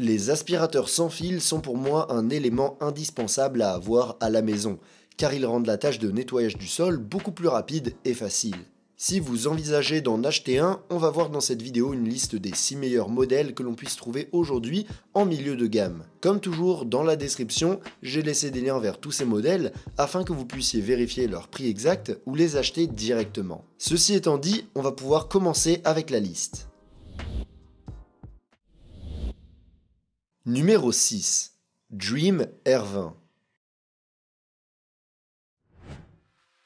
Les aspirateurs sans fil sont pour moi un élément indispensable à avoir à la maison, car ils rendent la tâche de nettoyage du sol beaucoup plus rapide et facile. Si vous envisagez d'en acheter un, on va voir dans cette vidéo une liste des 6 meilleurs modèles que l'on puisse trouver aujourd'hui en milieu de gamme. Comme toujours, dans la description, j'ai laissé des liens vers tous ces modèles afin que vous puissiez vérifier leur prix exact ou les acheter directement. Ceci étant dit, on va pouvoir commencer avec la liste. Numéro 6. Dream R20.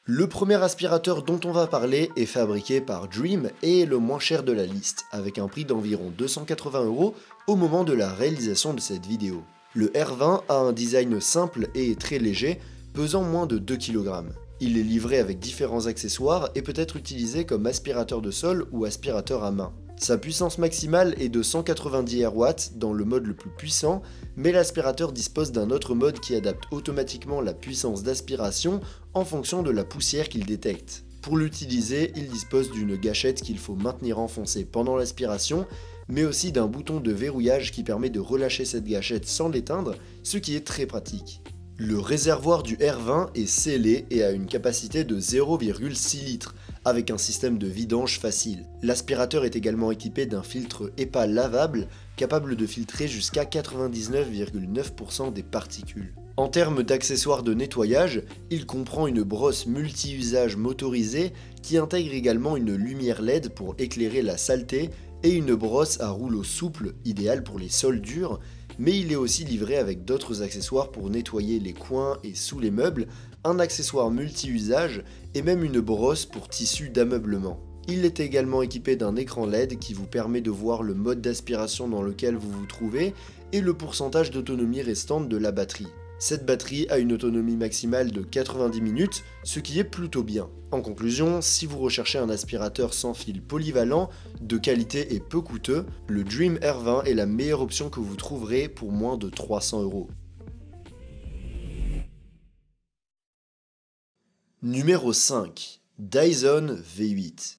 Le premier aspirateur dont on va parler est fabriqué par Dream et est le moins cher de la liste, avec un prix d'environ 280 € au moment de la réalisation de cette vidéo. Le R20 a un design simple et est très léger, pesant moins de 2 kg. Il est livré avec différents accessoires et peut être utilisé comme aspirateur de sol ou aspirateur à main. Sa puissance maximale est de 190 RW dans le mode le plus puissant, mais l'aspirateur dispose d'un autre mode qui adapte automatiquement la puissance d'aspiration en fonction de la poussière qu'il détecte. Pour l'utiliser, il dispose d'une gâchette qu'il faut maintenir enfoncée pendant l'aspiration, mais aussi d'un bouton de verrouillage qui permet de relâcher cette gâchette sans l'éteindre, ce qui est très pratique. Le réservoir du R20 est scellé et a une capacité de 0,6 litres, avec un système de vidange facile. L'aspirateur est également équipé d'un filtre EPA lavable, capable de filtrer jusqu'à 99,9% des particules. En termes d'accessoires de nettoyage, il comprend une brosse multi-usage motorisée qui intègre également une lumière LED pour éclairer la saleté et une brosse à rouleau souple, idéale pour les sols durs, mais il est aussi livré avec d'autres accessoires pour nettoyer les coins et sous les meubles, un accessoire multi-usage et même une brosse pour tissu d'ameublement. Il est également équipé d'un écran LED qui vous permet de voir le mode d'aspiration dans lequel vous vous trouvez et le pourcentage d'autonomie restante de la batterie. Cette batterie a une autonomie maximale de 90 minutes, ce qui est plutôt bien. En conclusion, si vous recherchez un aspirateur sans fil polyvalent, de qualité et peu coûteux, le Dream R20 est la meilleure option que vous trouverez pour moins de 300 €. Numéro 5. Dyson V8.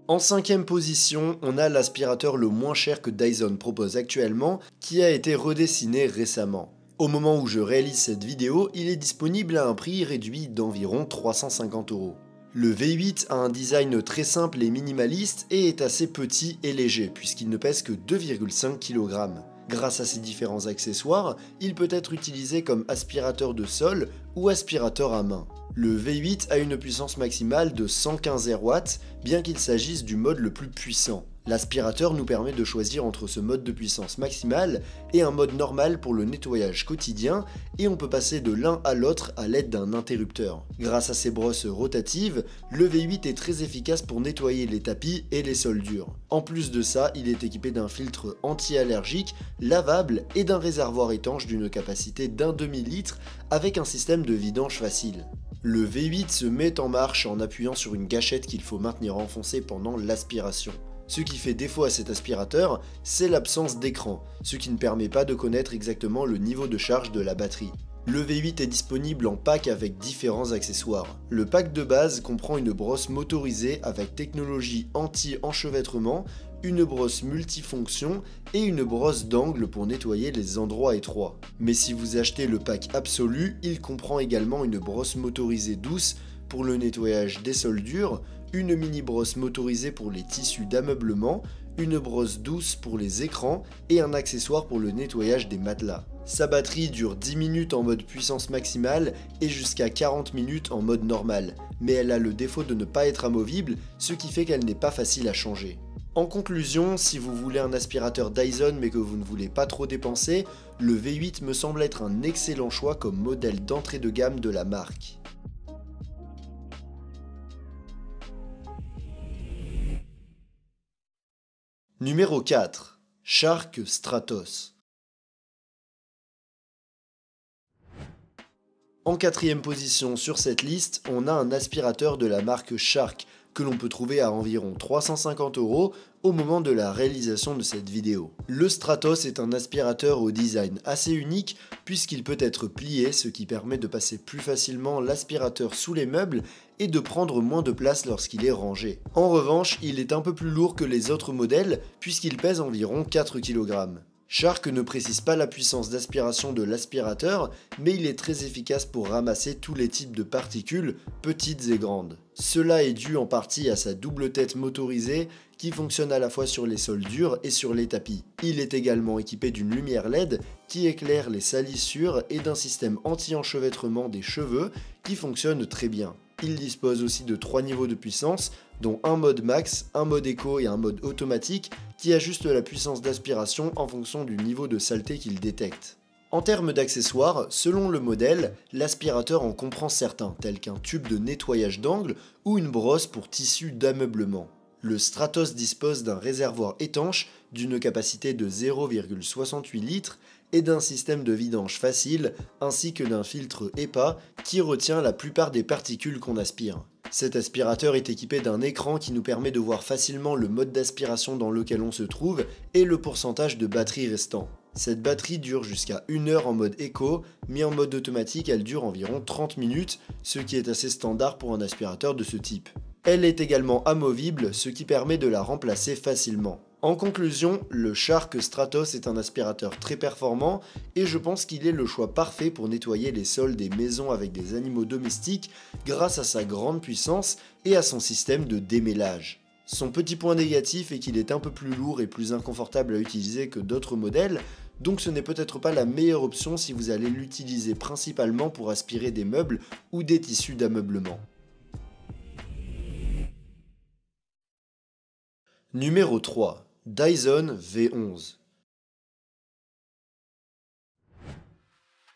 En 5e position, on a l'aspirateur le moins cher que Dyson propose actuellement, qui a été redessiné récemment. Au moment où je réalise cette vidéo, il est disponible à un prix réduit d'environ 350 €. Le V8 a un design très simple et minimaliste et est assez petit et léger, puisqu'il ne pèse que 2,5 kg. Grâce à ses différents accessoires, il peut être utilisé comme aspirateur de sol ou aspirateur à main. Le V8 a une puissance maximale de 115 RW, bien qu'il s'agisse du mode le plus puissant. L'aspirateur nous permet de choisir entre ce mode de puissance maximale et un mode normal pour le nettoyage quotidien, et on peut passer de l'un à l'autre à l'aide d'un interrupteur. Grâce à ses brosses rotatives, le V8 est très efficace pour nettoyer les tapis et les sols durs. En plus de ça, il est équipé d'un filtre anti-allergique, lavable et d'un réservoir étanche d'une capacité d'un demi-litre avec un système de vidange facile. Le V8 se met en marche en appuyant sur une gâchette qu'il faut maintenir enfoncée pendant l'aspiration. Ce qui fait défaut à cet aspirateur, c'est l'absence d'écran, ce qui ne permet pas de connaître exactement le niveau de charge de la batterie. Le V8 est disponible en pack avec différents accessoires. Le pack de base comprend une brosse motorisée avec technologie anti-enchevêtrement, une brosse multifonction et une brosse d'angle pour nettoyer les endroits étroits. Mais si vous achetez le pack absolu, il comprend également une brosse motorisée douce pour le nettoyage des sols durs, une mini brosse motorisée pour les tissus d'ameublement, une brosse douce pour les écrans et un accessoire pour le nettoyage des matelas. Sa batterie dure 10 minutes en mode puissance maximale et jusqu'à 40 minutes en mode normal, mais elle a le défaut de ne pas être amovible, ce qui fait qu'elle n'est pas facile à changer. En conclusion, si vous voulez un aspirateur Dyson mais que vous ne voulez pas trop dépenser, le V8 me semble être un excellent choix comme modèle d'entrée de gamme de la marque. Numéro 4. Shark Stratos. En 4e position sur cette liste, on a un aspirateur de la marque Shark que l'on peut trouver à environ 350 € au moment de la réalisation de cette vidéo. Le Stratos est un aspirateur au design assez unique puisqu'il peut être plié, ce qui permet de passer plus facilement l'aspirateur sous les meubles et de prendre moins de place lorsqu'il est rangé. En revanche, il est un peu plus lourd que les autres modèles puisqu'il pèse environ 4 kg. Shark ne précise pas la puissance d'aspiration de l'aspirateur, mais il est très efficace pour ramasser tous les types de particules, petites et grandes. Cela est dû en partie à sa double tête motorisée qui fonctionne à la fois sur les sols durs et sur les tapis. Il est également équipé d'une lumière LED qui éclaire les salissures et d'un système anti-enchevêtrement des cheveux qui fonctionne très bien. Il dispose aussi de 3 niveaux de puissance, dont un mode max, un mode éco et un mode automatique qui ajuste la puissance d'aspiration en fonction du niveau de saleté qu'il détecte. En termes d'accessoires, selon le modèle, l'aspirateur en comprend certains, tels qu'un tube de nettoyage d'angle ou une brosse pour tissu d'ameublement. Le Stratos dispose d'un réservoir étanche d'une capacité de 0,68 litres et d'un système de vidange facile ainsi que d'un filtre HEPA qui retient la plupart des particules qu'on aspire. Cet aspirateur est équipé d'un écran qui nous permet de voir facilement le mode d'aspiration dans lequel on se trouve et le pourcentage de batterie restant. Cette batterie dure jusqu'à 1 heure en mode éco, mais en mode automatique elle dure environ 30 minutes, ce qui est assez standard pour un aspirateur de ce type. Elle est également amovible, ce qui permet de la remplacer facilement. En conclusion, le Shark Stratos est un aspirateur très performant et je pense qu'il est le choix parfait pour nettoyer les sols des maisons avec des animaux domestiques grâce à sa grande puissance et à son système de démêlage. Son petit point négatif est qu'il est un peu plus lourd et plus inconfortable à utiliser que d'autres modèles, donc ce n'est peut-être pas la meilleure option si vous allez l'utiliser principalement pour aspirer des meubles ou des tissus d'ameublement. Numéro 3. Dyson V11.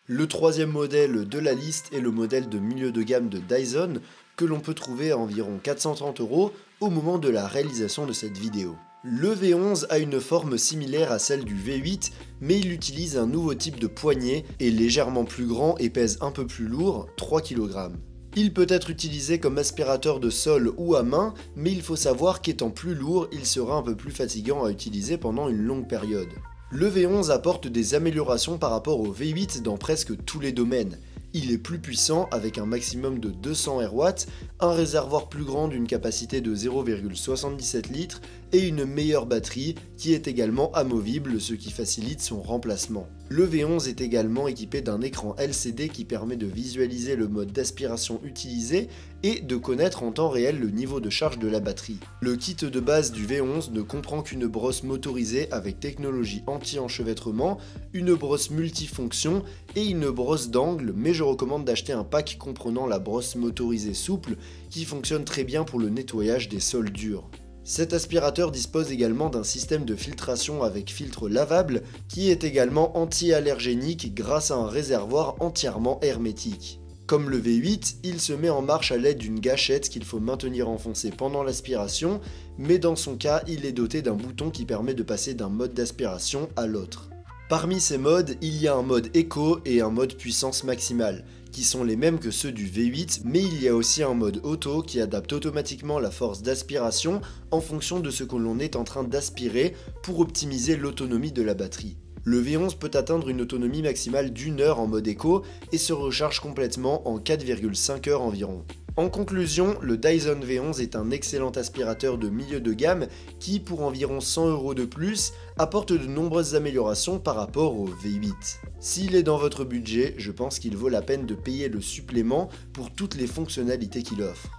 Le troisième modèle de la liste est le modèle de milieu de gamme de Dyson que l'on peut trouver à environ 430 € au moment de la réalisation de cette vidéo. Le V11 a une forme similaire à celle du V8, mais il utilise un nouveau type de poignée, est légèrement plus grand et pèse un peu plus lourd, 3 kg. Il peut être utilisé comme aspirateur de sol ou à main, mais il faut savoir qu'étant plus lourd, il sera un peu plus fatigant à utiliser pendant une longue période. Le V11 apporte des améliorations par rapport au V8 dans presque tous les domaines. Il est plus puissant avec un maximum de 200 RW, un réservoir plus grand d'une capacité de 0,77 litres et une meilleure batterie qui est également amovible, ce qui facilite son remplacement. Le V11 est également équipé d'un écran LCD qui permet de visualiser le mode d'aspiration utilisé et de connaître en temps réel le niveau de charge de la batterie. Le kit de base du V11 ne comprend qu'une brosse motorisée avec technologie anti-enchevêtrement, une brosse multifonction et une brosse d'angle, mais je recommande d'acheter un pack comprenant la brosse motorisée souple qui fonctionne très bien pour le nettoyage des sols durs. Cet aspirateur dispose également d'un système de filtration avec filtre lavable qui est également anti-allergénique grâce à un réservoir entièrement hermétique. Comme le V8, il se met en marche à l'aide d'une gâchette qu'il faut maintenir enfoncée pendant l'aspiration, mais dans son cas, il est doté d'un bouton qui permet de passer d'un mode d'aspiration à l'autre. Parmi ces modes, il y a un mode éco et un mode puissance maximale, qui sont les mêmes que ceux du V8, mais il y a aussi un mode auto qui adapte automatiquement la force d'aspiration en fonction de ce que l'on est en train d'aspirer pour optimiser l'autonomie de la batterie. Le V11 peut atteindre une autonomie maximale d'1 heure en mode éco et se recharge complètement en 4,5 heures environ. En conclusion, le Dyson V11 est un excellent aspirateur de milieu de gamme qui, pour environ 100 € de plus, apporte de nombreuses améliorations par rapport au V8. S'il est dans votre budget, je pense qu'il vaut la peine de payer le supplément pour toutes les fonctionnalités qu'il offre.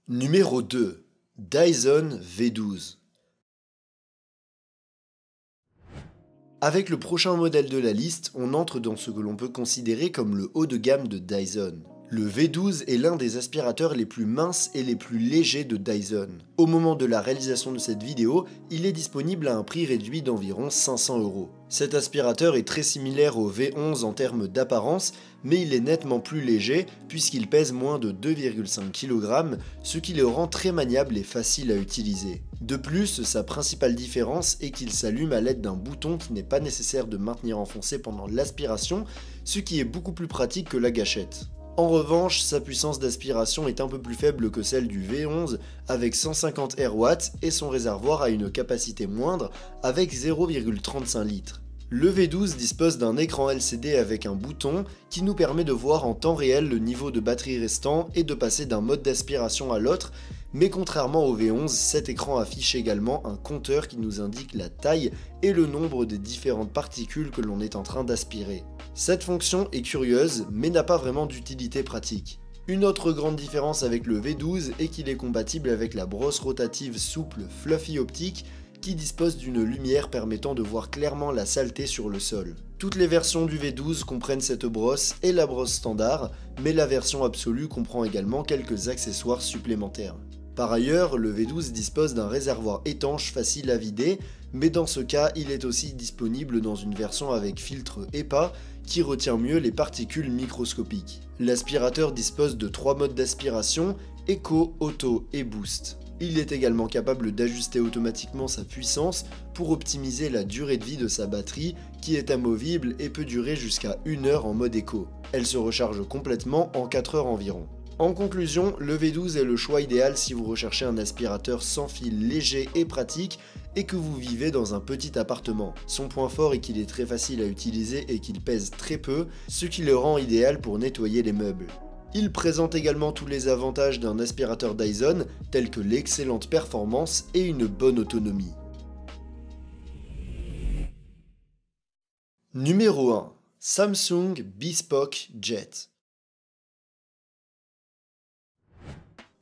Numéro 2. Dyson V12. Avec le prochain modèle de la liste, on entre dans ce que l'on peut considérer comme le haut de gamme de Dyson. Le V12 est l'un des aspirateurs les plus minces et les plus légers de Dyson. Au moment de la réalisation de cette vidéo, il est disponible à un prix réduit d'environ 500 €. Cet aspirateur est très similaire au V11 en termes d'apparence, mais il est nettement plus léger puisqu'il pèse moins de 2,5 kg, ce qui le rend très maniable et facile à utiliser. De plus, sa principale différence est qu'il s'allume à l'aide d'un bouton qui n'est pas nécessaire de maintenir enfoncé pendant l'aspiration, ce qui est beaucoup plus pratique que la gâchette. En revanche, sa puissance d'aspiration est un peu plus faible que celle du V11 avec 150 RW et son réservoir a une capacité moindre avec 0,35 litres. Le V12 dispose d'un écran LCD avec un bouton qui nous permet de voir en temps réel le niveau de batterie restant et de passer d'un mode d'aspiration à l'autre, mais contrairement au V11, cet écran affiche également un compteur qui nous indique la taille et le nombre des différentes particules que l'on est en train d'aspirer. Cette fonction est curieuse, mais n'a pas vraiment d'utilité pratique. Une autre grande différence avec le V12 est qu'il est compatible avec la brosse rotative souple Fluffy Optic qui dispose d'une lumière permettant de voir clairement la saleté sur le sol. Toutes les versions du V12 comprennent cette brosse et la brosse standard, mais la version absolue comprend également quelques accessoires supplémentaires. Par ailleurs, le V12 dispose d'un réservoir étanche facile à vider, mais dans ce cas, il est aussi disponible dans une version avec filtre EPA qui retient mieux les particules microscopiques. L'aspirateur dispose de 3 modes d'aspiration, Eco, Auto et Boost. Il est également capable d'ajuster automatiquement sa puissance pour optimiser la durée de vie de sa batterie qui est amovible et peut durer jusqu'à 1 heure en mode éco. Elle se recharge complètement en 4 heures environ. En conclusion, le V12 est le choix idéal si vous recherchez un aspirateur sans fil léger et pratique et que vous vivez dans un petit appartement. Son point fort est qu'il est très facile à utiliser et qu'il pèse très peu, ce qui le rend idéal pour nettoyer les meubles. Il présente également tous les avantages d'un aspirateur Dyson, tels que l'excellente performance et une bonne autonomie. Numéro 1. Samsung Bespoke Jet.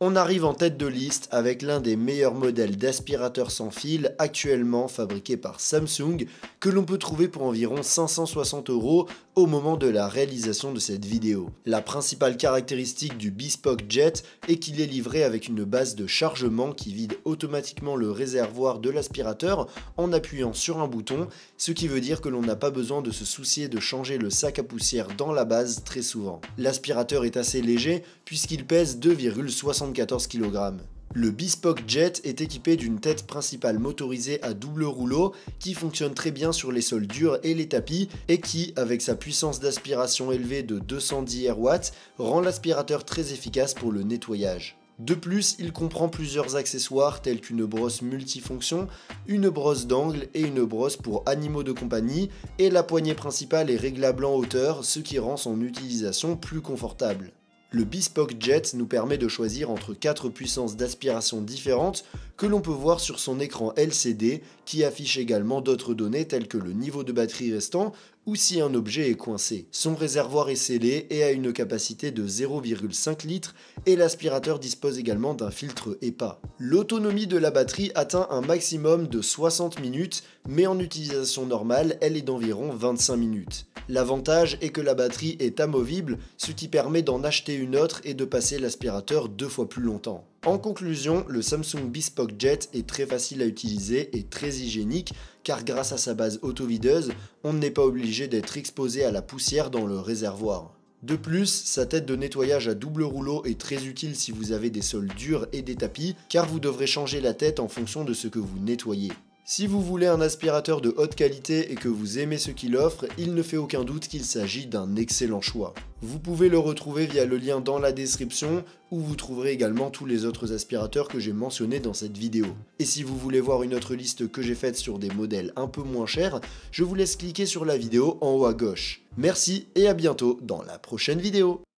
On arrive en tête de liste avec l'un des meilleurs modèles d'aspirateur sans fil actuellement fabriqué par Samsung que l'on peut trouver pour environ 560 € au moment de la réalisation de cette vidéo. La principale caractéristique du Bespoke Jet est qu'il est livré avec une base de chargement qui vide automatiquement le réservoir de l'aspirateur en appuyant sur un bouton, ce qui veut dire que l'on n'a pas besoin de se soucier de changer le sac à poussière dans la base très souvent. L'aspirateur est assez léger puisqu'il pèse 2,74 kg. Le Bespoke Jet est équipé d'une tête principale motorisée à double rouleau qui fonctionne très bien sur les sols durs et les tapis et qui, avec sa puissance d'aspiration élevée de 210 RW, rend l'aspirateur très efficace pour le nettoyage. De plus, il comprend plusieurs accessoires tels qu'une brosse multifonction, une brosse d'angle et une brosse pour animaux de compagnie, et la poignée principale est réglable en hauteur, ce qui rend son utilisation plus confortable. Le Bespoke Jet nous permet de choisir entre 4 puissances d'aspiration différentes que l'on peut voir sur son écran LCD qui affiche également d'autres données telles que le niveau de batterie restant ou si un objet est coincé. Son réservoir est scellé et a une capacité de 0,5 litres et l'aspirateur dispose également d'un filtre EPA. L'autonomie de la batterie atteint un maximum de 60 minutes, mais en utilisation normale, elle est d'environ 25 minutes. L'avantage est que la batterie est amovible, ce qui permet d'en acheter une autre et de passer l'aspirateur 2 fois plus longtemps. En conclusion, le Samsung Bespoke Jet est très facile à utiliser et très hygiénique car grâce à sa base autovideuse, on n'est pas obligé d'être exposé à la poussière dans le réservoir. De plus, sa tête de nettoyage à double rouleau est très utile si vous avez des sols durs et des tapis car vous devrez changer la tête en fonction de ce que vous nettoyez. Si vous voulez un aspirateur de haute qualité et que vous aimez ce qu'il offre, il ne fait aucun doute qu'il s'agit d'un excellent choix. Vous pouvez le retrouver via le lien dans la description où vous trouverez également tous les autres aspirateurs que j'ai mentionnés dans cette vidéo. Et si vous voulez voir une autre liste que j'ai faite sur des modèles un peu moins chers, je vous laisse cliquer sur la vidéo en haut à gauche. Merci et à bientôt dans la prochaine vidéo.